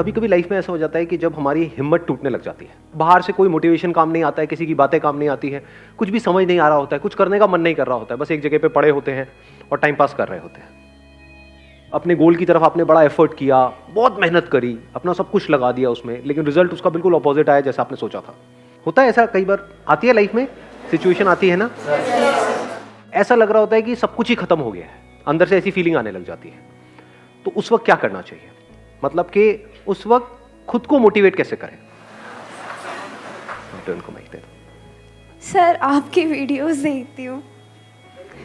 कभी कभी लाइफ में ऐसा हो जाता है कि जब हमारी हिम्मत टूटने लग जाती है, बाहर से कोई मोटिवेशन काम नहीं आता है, किसी की बातें काम नहीं आती है, कुछ भी समझ नहीं आ रहा होता है, कुछ करने का मन नहीं कर रहा होता है, बस एक जगह पे पड़े होते हैं और टाइम पास कर रहे होते हैं। अपने गोल की तरफ आपने बड़ा एफर्ट किया, बहुत मेहनत करी, अपना सब कुछ लगा दिया उसमें, लेकिन रिजल्ट उसका बिल्कुल अपोजिट आया जैसा आपने सोचा था। होता है ऐसा, कई बार आती है लाइफ में सिचुएशन आती है ना, ऐसा लग रहा होता है कि सब कुछ ही खत्म हो गया है, अंदर से ऐसी फीलिंग आने लग जाती है। तो उस वक्त क्या करना चाहिए, मतलब कि उस वक्त खुद को मोटिवेट कैसे करें? उनको माइक दे दो। सर आपकी वीडियोस देखती हूँ।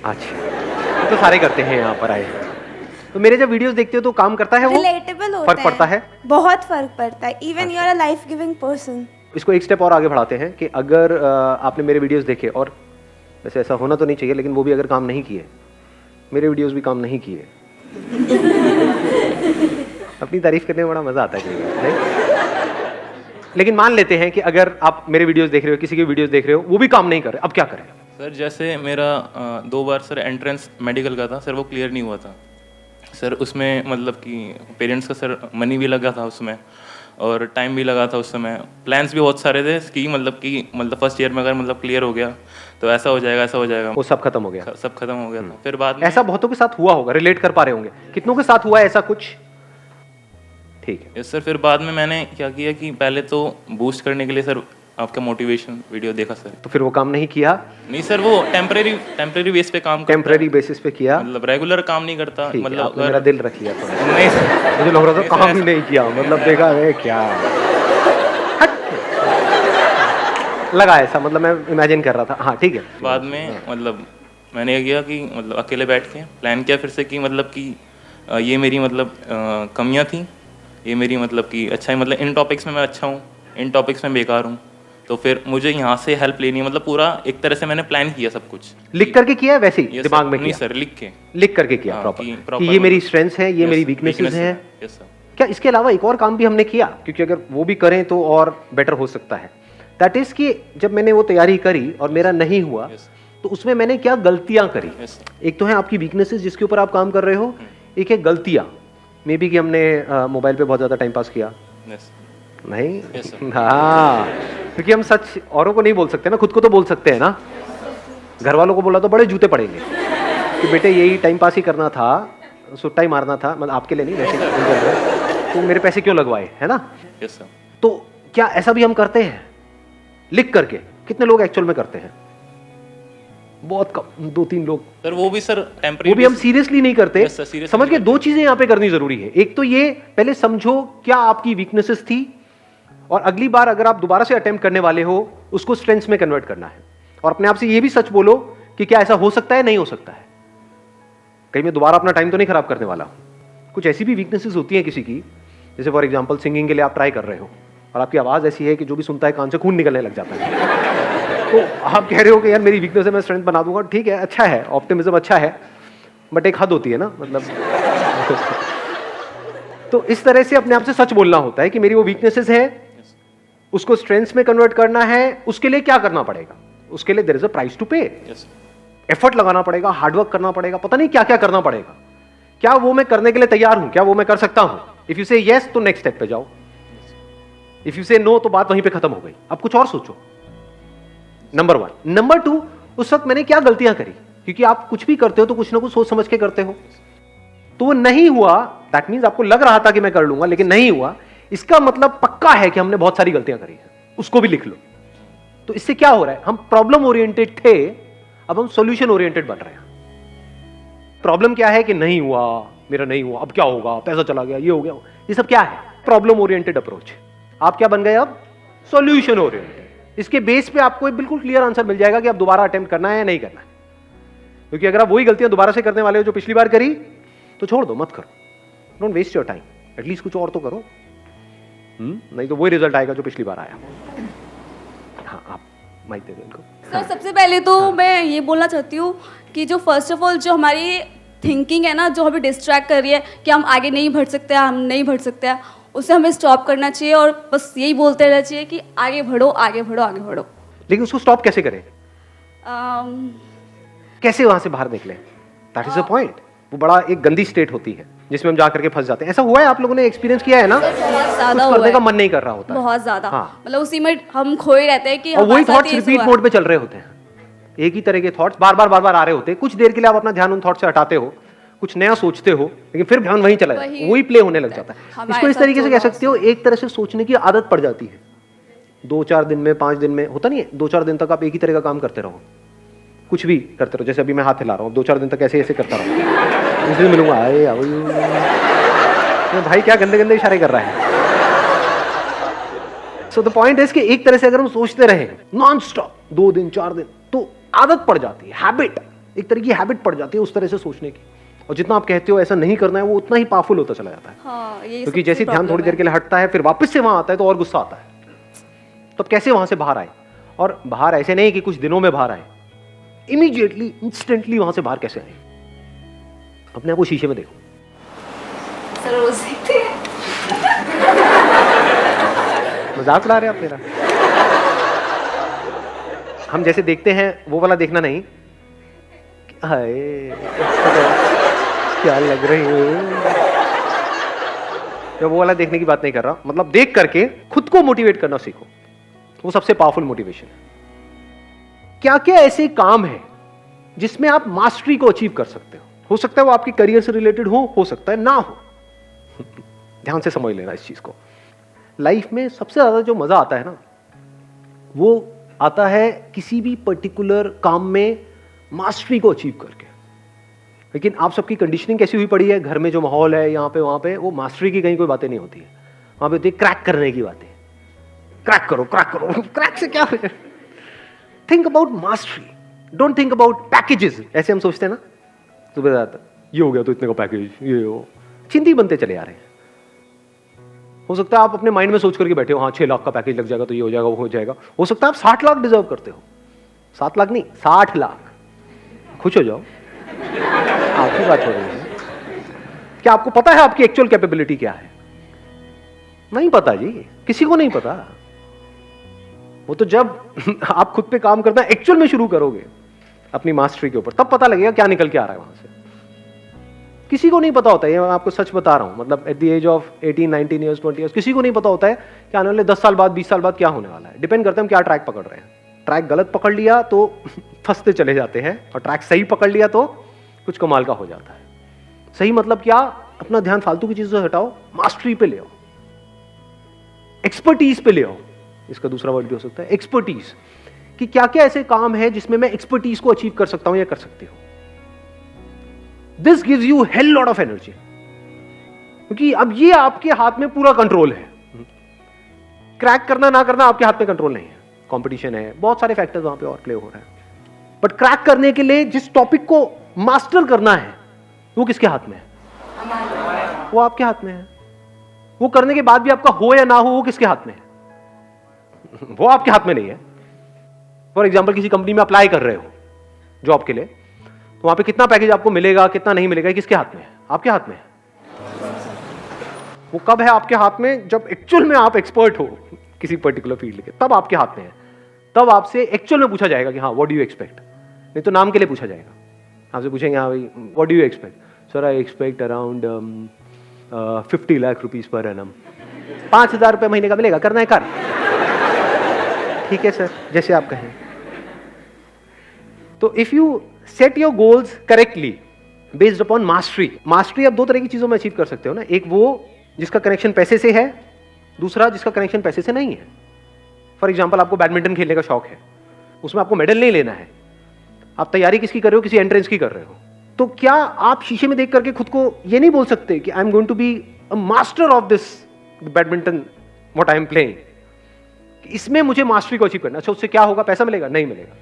अच्छा, तो सारे करते हैं यहाँ पर आए हैं। तो मेरे जब वीडियोस देखते हो तो काम करता है, वो रिलेटेबल होता फर्क पड़ता है, बहुत फर्क पड़ता है। Even you are a life giving person. इसको एक स्टेप और आगे बढ़ाते हैं कि अगर आपने मेरे वीडियोस देखे, और वैसे ऐसा होना तो नहीं चाहिए, लेकिन वो भी अगर काम नहीं किए, मेरे वीडियोस भी काम नहीं किए अपनी तारीफ करने में बड़ा मजा आता है, लेकिन मान लेते हैं कि अगर आप मेरे वीडियोस देख रहे हो, किसी के वीडियोस देख रहे हो, वो भी काम नहीं कर रहे, अब क्या करें? सर जैसे मेरा 2 बार सर एंट्रेंस मेडिकल का था सर, वो क्लियर नहीं हुआ था सर। उसमें मतलब कि पेरेंट्स का सर मनी भी लगा था उसमें, और टाइम भी लगा था उस समय। प्लान्स भी बहुत सारे थे कि मतलब फर्स्ट ईयर में अगर मतलब क्लियर हो गया तो ऐसा हो जाएगा, ऐसा हो जाएगा, वो सब खत्म हो गया, सब खत्म हो गया था। फिर बाद में ऐसा बहुतों के साथ हुआ होगा, रिलेट कर पा रहे होंगे, कितनों के साथ हुआ है ऐसा कुछ? ठीक है। Yes sir. फिर बाद में मैंने क्या किया कि पहले तो बूस्ट करने के लिए सर आपका मोटिवेशन वीडियो देखा सर। तो फिर वो काम नहीं किया? नहीं सर, वो टेम्परेरी बेस पे काम करता है। टेम्परेरी बेसिस पे किया, मतलब रेगुलर काम नहीं करता। मतलब मेरा दिल रख लिया थोड़ा। नहीं सर, मुझे लग रहा था काम ही नहीं किया, मतलब देखा है क्या लगा ऐसा, मतलब मैं इमेजिन कर रहा था। हाँ ठीक है। बाद में मतलब मैंने ये किया कि मतलब अकेले बैठ के प्लान किया फिर से कि मतलब कि ये मेरी मतलब कमियां थी, ये मेरी मतलब कि अच्छा है, मतलब इन टॉपिक्स में मैं अच्छा हूँ, इन टॉपिक्स में बेकार हूँ, तो फिर मुझे यहाँ से हेल्प लेनी है। मतलब पूरा एक तरह से मैंने प्लान किया सब कुछ। लिख करके किया है वैसे ही दिमाग में? नहीं किया सर, लिख करके किया हाँ, प्रॉपर कि ये मेरी स्ट्रेंथ्स है, ये मेरी वीकनेसेस है। क्या इसके अलावा एक और काम भी हमने किया? क्योंकि अगर वो भी करें तो और बेटर हो सकता है। दैट इज कि जब मैंने वो तैयारी करी और मेरा नहीं हुआ, तो उसमें मैंने क्या गलतियां करी? एक तो है आपकी वीकनेसेस जिसके ऊपर आप काम कर रहे हो, एक है गलतियां। मे बी कि हमने मोबाइल पे बहुत ज्यादा टाइम पास किया। नहीं हाँ, क्योंकि हम सच औरों को नहीं बोल सकते ना, खुद को तो बोल सकते हैं ना। घर वालों को बोला तो बड़े जूते पड़ेंगे कि बेटे यही टाइम पास ही करना था, सुट्टा ही मारना था, मतलब आपके लिए नहीं वैसे, तो मेरे पैसे क्यों लगवाए, है ना? तो क्या ऐसा भी हम करते हैं लिख करके? कितने लोग एक्चुअल में करते हैं? बहुत कम, 2-3 लोग सर। वो भी सर टेम्परेरी, वो भी हम सीरियसली नहीं करते। समझ के दो चीजें यहाँ पे करनी जरूरी है। एक तो ये पहले समझो क्या आपकी वीकनेसेस थी, और अगली बार अगर आप दोबारा से अटेम्प्ट करने वाले हो उसको स्ट्रेंथ्स में कन्वर्ट करना है। और अपने आप से ये भी सच बोलो कि क्या ऐसा हो सकता है, नहीं हो सकता है, कहीं मैं दोबारा अपना टाइम तो नहीं खराब करने वाला हूं। कुछ ऐसी भी वीकनेसेस होती हैं किसी की, जैसे फॉर एग्जांपल सिंगिंग के लिए आप ट्राई कर रहे हो और आपकी आवाज ऐसी है कि जो भी सुनता है कान से खून निकलने लग जाता है, तो आप कह रहे हो कि यार मेरी वीकनेस है, मैं स्ट्रेंथ बना दूंगा। ठीक है, अच्छा है, ऑप्टिमिज्म अच्छा है, बट एक हद होती है ना, मतलब तो इस तरह से अपने आप से सच बोलना होता है कि मेरी वो वीकनेसेस है, उसको स्ट्रेंथ्स में कन्वर्ट करना है। उसके लिए क्या करना पड़ेगा? उसके लिए there is a price to pay. Effort लगाना पड़ेगा, हार्डवर्क करना पड़ेगा, पता नहीं क्या क्या करना पड़ेगा। क्या वो मैं करने के लिए तैयार हूं? क्या वो मैं कर सकता हूं? इफ यू से यस तो नेक्स्ट स्टेप पे जाओ, इफ यू से नो तो बात वहीं पे खत्म हो गई, अब कुछ और सोचो। नंबर 1। नंबर 2, उस वक्त मैंने क्या गलतियां करी? क्योंकि आप कुछ भी करते हो तो कुछ ना कुछ सोच समझ के करते हो, तो वो नहीं हुआ, दैट मींस आपको लग रहा था कि मैं कर लूंगा लेकिन नहीं हुआ, इसका मतलब पक्का है कि हमने बहुत सारी गलतियां करी है, उसको भी लिख लो। तो इससे क्या हो रहा है, हम प्रॉब्लम ओरिएंटेड थे, अब हम सॉल्यूशन ओरिएंटेड बन रहे हैं। प्रॉब्लम क्या है कि नहीं हुआ, मेरा नहीं हुआ, अब क्या होगा, पैसा चला गया, ये हो गया, ये सब क्या है? Problem oriented approach. आप क्या बन गए अब? Solution oriented. इसके बेस पे आपको एक बिल्कुल क्लियर आंसर मिल जाएगा कि आप दोबारा अटेम्प्ट करना है या नहीं करना है। क्योंकि अगर आप वही गलतियां दोबारा से करने वाले हो जो पिछली बार करी, तो छोड़ दो, मत करो, don't waste your time, at least कुछ और तो करो। नहीं तो वही रिजल्ट आएगा जो पिछली बार आया। हाँ, आप माइक दे दो इनको। सर सबसे पहले तो मैं ये बोलना चाहती हूँ कि जो फर्स्ट ऑफ ऑल जो हमारी थिंकिंग है ना, जो हमें डिस्ट्रैक्ट कर रही है कि हम आगे नहीं बढ़ सकते, हम नहीं बढ़ सकते हैं, उसे हमें स्टॉप करना चाहिए और बस यही बोलते रहना चाहिए कि आगे बढ़ो, आगे बढ़ो, आगे बढ़ो। लेकिन उसको स्टॉप कैसे करें? कैसे वहां से बाहर निकले? That is the point. वो बड़ा एक गंदी स्टेट होती है। जिसमें हम जा करके फंस जाते हैं। ऐसा हुआ है, आप लोगों ने एक्सपीरियंस किया है ना? बहुत ज्यादा कुछ हुआ करने का है, मन नहीं कर रहा होता है। बहुत ज्यादा। हाँ। मतलब उसी में हम खोए रहते हैं कि और वही हमारे साथ थॉट्स ये रिपीट हुआ। मोड पे चल रहे होते हैं, एक ही तरह के थॉट्स बार बार आ रहे होते हैं। कुछ देर के लिए आप अपना ध्यान उन थॉट से हटाते हो, कुछ नया सोचते हो, लेकिन फिर ध्यान वहीं चला जाता है, वही प्ले होने लग जाता है। हमारे इसको इस साथ तरीके से तो कह सकते हो, एक तरह से सोचने की आदत पड़ जाती है। 2-4 दिन में, 5 दिन में, होता नहीं है, 2-4 दिन तक आप एक ही तरह का काम करते रहो, कुछ भी करते रहो। जैसे अभी मैं हाथ हिला रहा हूँ, 2-4 दिन तक ऐसे ऐसे करता रहो, इसलिए मिलूंगा, अरे भाई क्या गंदे गंदे इशारे कर रहा है। सो द पॉइंट इज कि एक तरह से अगर हम सोचते रहे नॉन स्टॉप 2 दिन 4 दिन, तो आदत पड़ जाती है, हैबिट, एक तरह की हैबिट पड़ जाती है उस तरह से सोचने की। और जितना आप कहते हो ऐसा नहीं करना है, वो उतना ही पावरफुल होता चला जाता है। हाँ, ये क्योंकि सबसे जैसे ध्यान problem थोड़ी देर है। के लिए हटता है, फिर वापस से वहां आता है, तो और गुस्सा आता है। तो अब कैसे वहां से बाहर आए? और बाहर ऐसे नहीं कि कुछ दिनों में बाहर आए, इमीडिएटली, इंस्टेंटली वहां से बाहर कैसे आए? अपने आप को शीशे में देखो। सर रोज देखते हैं। मजाक उड़ा रहे हैं आप मेरा? हम जैसे देखते हैं वो वाला देखना नहीं, हाय क्या लग रही है, मैं वो वाला देखने की बात नहीं कर रहा। मतलब देख करके खुद को मोटिवेट करना सीखो, वो सबसे पावरफुल मोटिवेशन है। क्या क्या ऐसे काम है जिसमें आप मास्टरी को अचीव कर सकते हो सकता है वो आपके करियर से रिलेटेड हो सकता है ना हो। ध्यान से समझ लेना इस चीज को। लाइफ में सबसे ज्यादा जो मजा आता है ना, वो आता है किसी भी पर्टिकुलर काम में मास्टरी को अचीव करके। लेकिन आप सबकी कंडीशनिंग कैसी हुई पड़ी है, घर में जो माहौल है, यहाँ पे वहां पे, वो मास्टरी की कहीं कोई बातें नहीं होती है। वहां पे होती है क्रैक करने की बातें, क्रैक करो क्रैक करो। क्रैक से क्या हो जाए? Think about mastery, don't think about packages. ऐसे हम सोचते हैं ना, सुबह जाता ये हो गया तो इतने का पैकेज, ये हो, चिंती बनते चले आ रहे हैं। हो सकता है आप अपने माइंड में सोच करके बैठे हो, हाँ 6 लाख का पैकेज लग जाएगा तो ये हो जाएगा, वो हो जाएगा। हो सकता है आप 60 लाख डिजर्व करते हो, 7 लाख नहीं 60 लाख। खुश हो जाओ, आपकी बात हो रही है। क्या आपको पता है आपकी एक्चुअल कैपेबिलिटी क्या है? नहीं पता जी, किसी को नहीं पता। वो तो जब आप खुद पे काम करना एक्चुअल में शुरू करोगे अपनी मास्टरी के ऊपर, तब पता लगेगा क्या निकल के आ रहा है वहां से। किसी को नहीं पता होता है, ये मैं आपको सच बता रहा हूं। मतलब at the age of 18, 19 years, 20 years, किसी को नहीं पता होता है कि आने वाले 10 साल बाद, 20 साल बाद क्या होने वाला है। डिपेंड करता है हम क्या ट्रैक पकड़ रहे हैं। ट्रैक गलत पकड़ लिया तो फंसते चले जाते हैं, और ट्रैक सही पकड़ लिया तो कुछ कमाल का हो जाता है। सही मतलब क्या? अपना ध्यान फालतू की चीजों से हटाओ, मास्टरी पे ले आओ, एक्सपर्टीज पे ले आओ। इसका दूसरा वर्ड भी हो सकता है एक्सपर्टीज, कि क्या क्या ऐसे काम है जिसमें मैं एक्सपर्टीज को अचीव कर सकता हूं या कर सकती हूं। This gives you hell lot of energy, क्योंकि अब ये आपके हाथ में पूरा कंट्रोल है। क्रैक करना ना करना आपके हाथ में कंट्रोल नहीं है। कंपटीशन है, बहुत सारे फैक्टर्स वहां पे और प्ले हो रहे हैं। बट क्रैक करने के लिए जिस टॉपिक को मास्टर करना है, वो किसके हाथ में है? वो आपके हाथ में है। वो करने के बाद भी आपका हो या ना हो, वो किसके हाथ में है? वो आपके हाथ में नहीं है। फॉर एग्जाम्पल, किसी कंपनी में अप्लाई कर रहे हो जॉब के लिए, तो वहां पे कितना पैकेज आपको मिलेगा, कितना नहीं मिलेगा, किसके हाथ में है? आपके हाथ में है। वो कब है आपके हाथ में? जब एक्चुअल में आप एक्सपर्ट हो किसी पर्टिकुलर फील्ड के, तब आपके हाथ में है। तब आपसे एक्चुअल में पूछा जाएगा कि हाँ व्हाट डू यू एक्सपेक्ट। नहीं तो नाम के लिए पूछा जाएगा। आपसे पूछेंगे हाँ भाई what do you expect? Sir I expect around 50 lakh rupees per annum. 5,000 रुपये महीने का मिलेगा, करना है कर। ठीक है सर, जैसे आप कहें। तो if you set your goals correctly based upon mastery, mastery आप 2 तरह की चीजों में अचीव कर सकते हो ना। एक वो जिसका कनेक्शन पैसे से है, दूसरा जिसका कनेक्शन पैसे से नहीं है। फॉर एग्जाम्पल, आपको बैडमिंटन खेलने का शौक है, उसमें आपको मेडल नहीं लेना है, आप तैयारी किसकी कर रहे हो? किसी एंट्रेंस की कर रहे हो। तो क्या आप शीशे में देख करके खुद को ये नहीं बोल सकते कि I am going to be a master of this badminton what I am playing, इसमें मुझे मास्टरी को अचीव करना। अच्छा, उससे क्या होगा? पैसा मिलेगा? नहीं मिलेगा।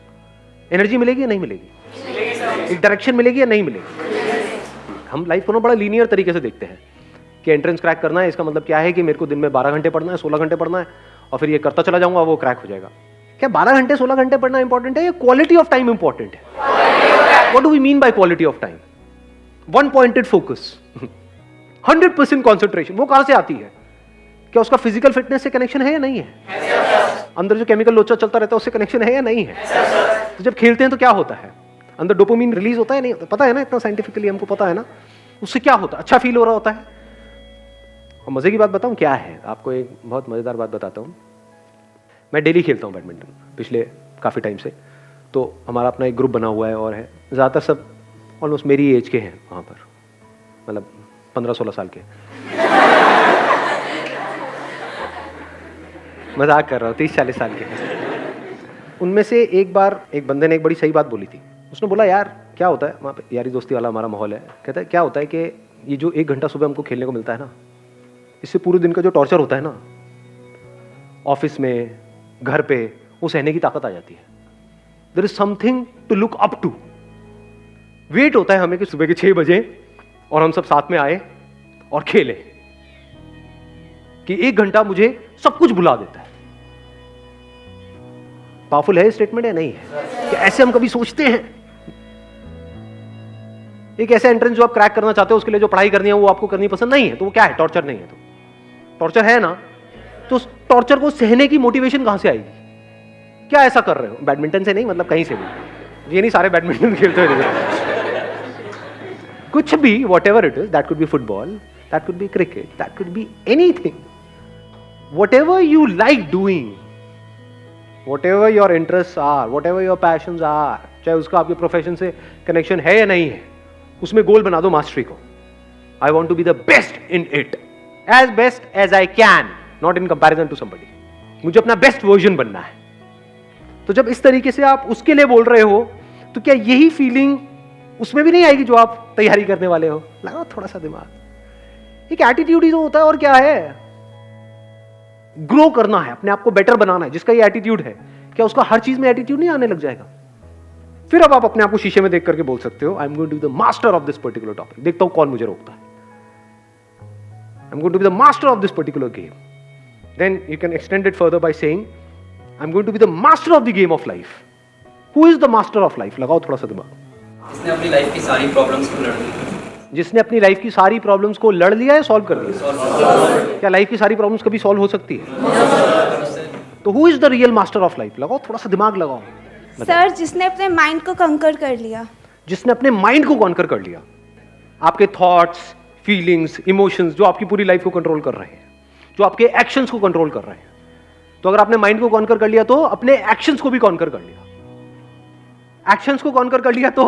एनर्जी मिलेगी या नहीं मिलेगी? एक डायरेक्शन मिलेगी या नहीं मिलेगी? हम लाइफ को ना बड़ा लीनियर तरीके से देखते हैं कि एंट्रेंस क्रैक करना है, इसका मतलब क्या है कि मेरे को दिन में 12 घंटे पढ़ना है, 16 घंटे पढ़ना है, और फिर ये करता चला जाऊंगा, वो क्रैक हो जाएगा। क्या 12 घंटे 16 घंटे पढ़ना इंपॉर्टेंट है या क्वालिटी ऑफ टाइम इंपॉर्टेंट है? What do we mean by quality of time? One pointed focus, 100% concentration. वो कहां से आती है? क्या उसका फिजिकल फिटनेस से कनेक्शन है या नहीं है? अंदर जो केमिकल लोचा चलता रहता है उससे कनेक्शन है या नहीं है? तो जब खेलते हैं तो क्या होता है? अंदर डोपामिन रिलीज होता है नहीं होता? पता है ना, इतना साइंटिफिकली हमको पता है ना। उससे क्या होता है? अच्छा फील हो रहा होता है। और मजे की बात बताऊं क्या है, आपको एक बहुत मजेदार बात बताता हूं। मैं डेली खेलता हूं बैडमिंटन पिछले काफी टाइम से। तो हमारा अपना एक ग्रुप बना हुआ है और है, ज्यादातर सब ऑलमोस्ट मेरी एज के हैं वहां पर, मतलब 15-16 साल के। मजाक कर रहा हूँ, 30-40 साल के हैं। उनमें से एक बार एक बंदे ने एक बड़ी सही बात बोली थी। उसने बोला, यार क्या होता है वहाँ पे, यारी दोस्ती वाला हमारा माहौल है, कहता है क्या होता है कि ये जो 1 घंटा सुबह हमको खेलने को मिलता है ना, इससे पूरे दिन का जो टॉर्चर होता है ना ऑफिस में, घर पे, वो सहने की ताकत आ जाती है। There is something to look up to. Wait होता है हमें कि सुबह के 6 बजे और हम सब साथ में आए और खेले, कि 1 घंटा मुझे सब कुछ भुला देता है। पावरफुल है स्टेटमेंट या नहीं है? कि ऐसे हम कभी सोचते हैं? एक ऐसा एंट्रेंस जो आप क्रैक करना चाहते हो, उसके लिए जो पढ़ाई करनी है वो आपको करनी पसंद नहीं है, तो वो क्या है? टॉर्चर नहीं है। तो टॉर्चर है ना, तो उस टॉर्चर को सहने की मोटिवेशन कहां से आएगी? क्या ऐसा कर रहे हो? बैडमिंटन से नहीं, मतलब कहीं से भी। ये नहीं सारे बैडमिंटन खेलते हुए कुछ भी, what ever it is, that could be football, that could be cricket, that could be anything, what ever you like doing, whatever your interests are, whatever your passions are, चाहे उसका आपके प्रोफेशन से connection है या नहीं है, उसमें गोल बना दो मास्टरी को। I want to be the best in it, as best as I can, not in comparison to somebody. मुझे अपना बेस्ट वर्जन बनना है। तो जब इस तरीके से आप उसके लिए बोल रहे हो, तो क्या यही फीलिंग उसमें भी नहीं आएगी जो आप तैयारी करने वाले हो? लगाओ थोड़ा सा दिमाग। एक एटीट्यूड ही तो होता है, और क्या है? ग्रो करना है, अपने आप को बेटर बनाना है। जिसका ये एटीट्यूड है, क्या उसका हर चीज में एटीट्यूड नहीं आने लग जाएगा? फिर अब आप अपने आप को शीशे में देख करके बोल सकते हो, I am going to be the master of this particular topic. देखता हूं कौन मुझे रोकता है। I am going to be the master of this particular game. Then you can extend it further by saying, I am going to be the master of the game of life. Who is the master of life? लगाओ थोड़ा सा दिमाग। जिसने अपनी life की सारी problems को लड़ लिया। जिसने अपनी लाइफ की सारी प्रॉब्लम्स को लड़ लिया है, सॉल्व कर दिया। क्या लाइफ की सारी प्रॉब्लम्स कभी सॉल्व हो सकती है? तो who is the real master of life? लगाओ थोड़ा सा दिमाग लगाओ। सर, जिसने अपने माइंड को कंकर कर लिया। जिसने अपने माइंड को कॉन्कर कर लिया, आपके थॉट्स, फीलिंग्स, इमोशंस जो आपकी पूरी लाइफ को कंट्रोल कर रहे हैं, जो आपके एक्शंस को कंट्रोल कर रहे हैं। तो अगर आपने माइंड को कॉन्कर कर लिया, तो अपने एक्शंस को भी कॉन्कर कर लिया। एक्शंस को कॉन्कर कर लिया, तो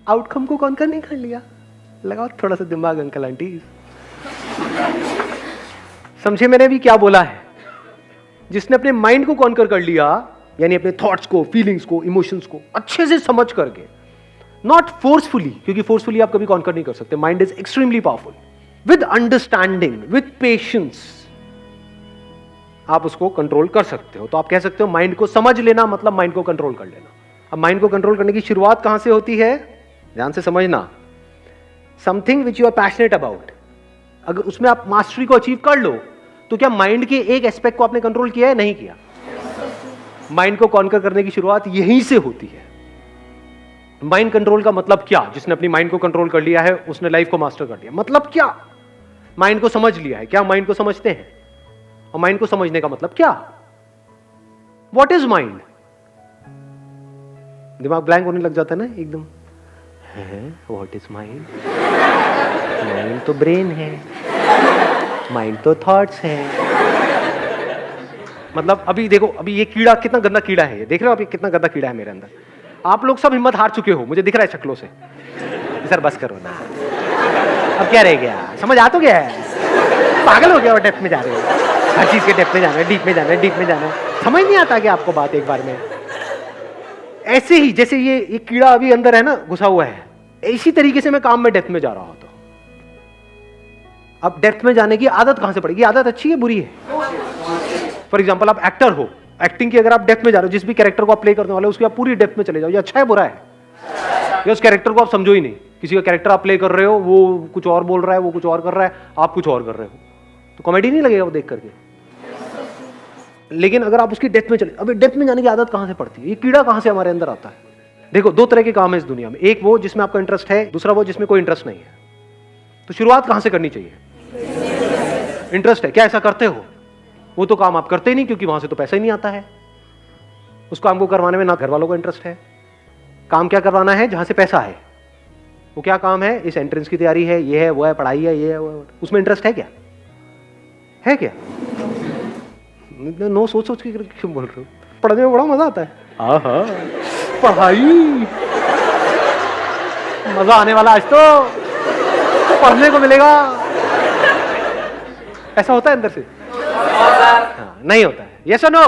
आउटकम को कॉन्कर नहीं कर लिया। लगाओ थोड़ा सा दिमाग अंकल आंटी। समझे मैंने भी क्या बोला है? जिसने अपने माइंड को कॉन्कर कर लिया, यानी अपने थॉट्स को, फीलिंग्स को, इमोशंस को अच्छे से समझ करके, नॉट फोर्सफुली, क्योंकि फोर्सफुली आप कभी कॉन्कर नहीं कर सकते। Mind is extremely powerful. With understanding, with patience आप उसको कंट्रोल कर सकते हो। तो आप कह सकते हो माइंड को समझ लेना मतलब माइंड को कंट्रोल कर लेना। अब माइंड को कंट्रोल करने की शुरुआत कहां से होती है? ध्यान से समझना। Something which you are passionate about, अगर उसमें आप मास्टरी को अचीव कर लो, तो क्या माइंड के एक एस्पेक्ट को आपने कंट्रोल किया है? नहीं किया। माइंड को कॉन्कर करने की शुरुआत यहीं से होती है। माइंड कंट्रोल का मतलब क्या? जिसने अपनी माइंड को कंट्रोल कर लिया है, उसने लाइफ को मास्टर कर लिया। मतलब क्या? माइंड को समझ लिया है। क्या माइंड को समझते हैं? और माइंड को समझने का मतलब क्या? What is mind? दिमाग ब्लैंक होने लग जाता है ना एकदम। What is mind? माइंड तो ब्रेन है, माइंड तो थॉट्स है। मतलब अभी देखो, अभी ये कीड़ा कितना गंदा कीड़ा है, ये देख रहे हो आप? ये कितना गंदा कीड़ा है मेरे अंदर। आप लोग सब हिम्मत हार चुके हो, मुझे दिख रहा है शक्लों से। सर बस करो ना, अब क्या रह गया? समझ आ तो गया है? पागल हो गया और डेप्थ में जा रहे हो? हर चीज के डेप्थ में जाना है, डीप में जाना है, डीप में जाना है। समझ नहीं आता कि आपको बात एक बार में? ऐसे ही जैसे ये कीड़ा अभी अंदर है ना, घुसा हुआ है, इसी तरीके से मैं काम में डेप्थ में जा रहा हूं। तो अब डेप्थ में जाने की आदत कहां से पड़ेगी? आदत अच्छी है बुरी है? फॉर एग्जाम्पल आप एक्टर हो, एक्टिंग की अगर आप डेप्थ में जा रहे हो, जिस भी कैरेक्टर को आप प्ले करने वाले हो उसकी आप पूरी डेप्थ में चले जाओ, ये अच्छा है बुरा है? या उस कैरेक्टर को आप समझो ही नहीं। किसी का कैरेक्टर आप प्ले कर रहे हो, वो कुछ और बोल रहा है, वो कुछ और कर रहा है, आप कुछ और कर रहे हो, तो कॉमेडी नहीं लगेगा वो देख करके? लेकिन अगर आप उसकी डेप्थ में चले, अभी डेप्थ में जाने की आदत कहां से पड़ती है? ये कीड़ा कहां से हमारे अंदर आता है? देखो, 2 तरह के काम है इस दुनिया में। एक वो जिसमें आपका इंटरेस्ट है, दूसरा वो जिसमें कोई इंटरेस्ट नहीं है। तो शुरुआत कहां से करनी चाहिए? इंटरेस्ट है, क्या ऐसा करते हो? वो तो काम आप करते ही नहीं, क्योंकि वहां से तो पैसा ही नहीं आता है। उस काम को करवाने में ना घर वालों को इंटरेस्ट है। काम क्या करवाना है? जहां से पैसा है। वो क्या काम है, इस एंट्रेंस की तैयारी है, ये है, वो है, पढ़ाई है, ये है, वो है, उसमें इंटरेस्ट है क्या? है क्या? नो, सोच सोच के क्यों बोल रहे हो? पढ़ने में बड़ा मजा आता है। हाँ, पढ़ाई मजा आने वाला, आज तो पढ़ने को मिलेगा। ऐसा होता है अंदर से? हाँ, नहीं होता है। यस और नो?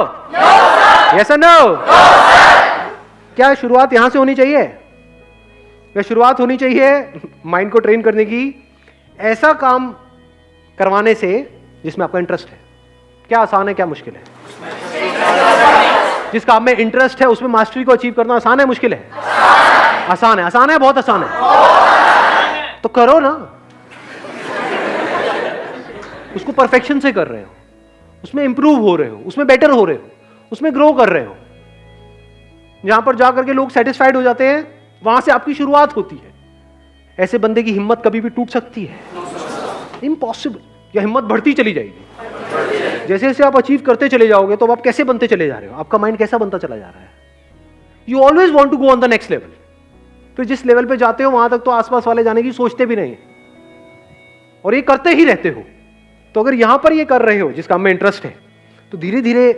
यस और नो? क्या शुरुआत यहां से होनी चाहिए? या शुरुआत होनी चाहिए माइंड को ट्रेन करने की ऐसा काम करवाने से जिसमें आपका इंटरेस्ट है? क्या आसान है, क्या मुश्किल है? जिस काम में इंटरेस्ट है उसमें मास्टरी को अचीव करना आसान है, मुश्किल है? आसान है। आसान है, बहुत आसान है। तो करो ना, उसको परफेक्शन से कर रहे हो, उसमें इंप्रूव हो रहे हो, उसमें बेटर हो रहे हो, उसमें ग्रो कर रहे हो। जहां पर जाकर के लोग सेटिस्फाइड हो जाते हैं, वहां से आपकी शुरुआत होती है। ऐसे बंदे की हिम्मत कभी भी टूट सकती है? इम्पॉसिबल। या हिम्मत बढ़ती चली जाएगी। जैसे जैसे आप अचीव करते चले जाओगे तो आप कैसे बनते चले जा रहे हो, आपका माइंड कैसा बनता चला जा रहा है। You always want to go on the next level. फिर जिस लेवल पे जाते हो वहां तक तो आसपास वाले जाने की सोचते भी नहीं, और ये करते ही रहते हो। तो अगर यहां पर ये कर रहे हो जिस काम में इंटरेस्ट है, तो धीरे धीरे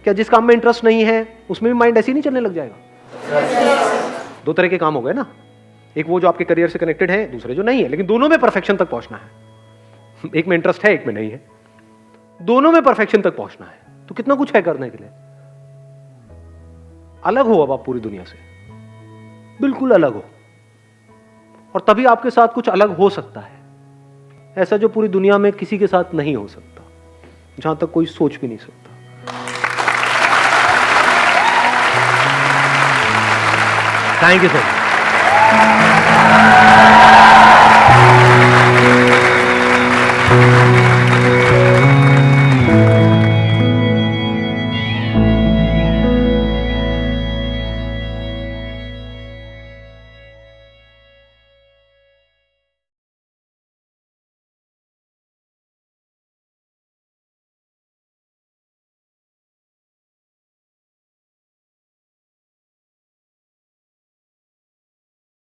क्या जिस काम में इंटरेस्ट नहीं है उसमें भी माइंड ऐसे ही नहीं चलने लग जाएगा? दो तरह के काम हो गए ना, एक वो जो आपके करियर से कनेक्टेड है, दूसरे जो नहीं है, लेकिन दोनों में परफेक्शन तक पहुंचना है। एक में इंटरेस्ट है, एक में नहीं है, दोनों में परफेक्शन तक पहुंचना है। तो कितना कुछ है करने के लिए। अलग हो अब आप पूरी दुनिया से, बिल्कुल अलग हो, और तभी आपके साथ कुछ अलग हो सकता है, ऐसा जो पूरी दुनिया में किसी के साथ नहीं हो सकता, जहां तक कोई सोच भी नहीं सकता। Thank you sir.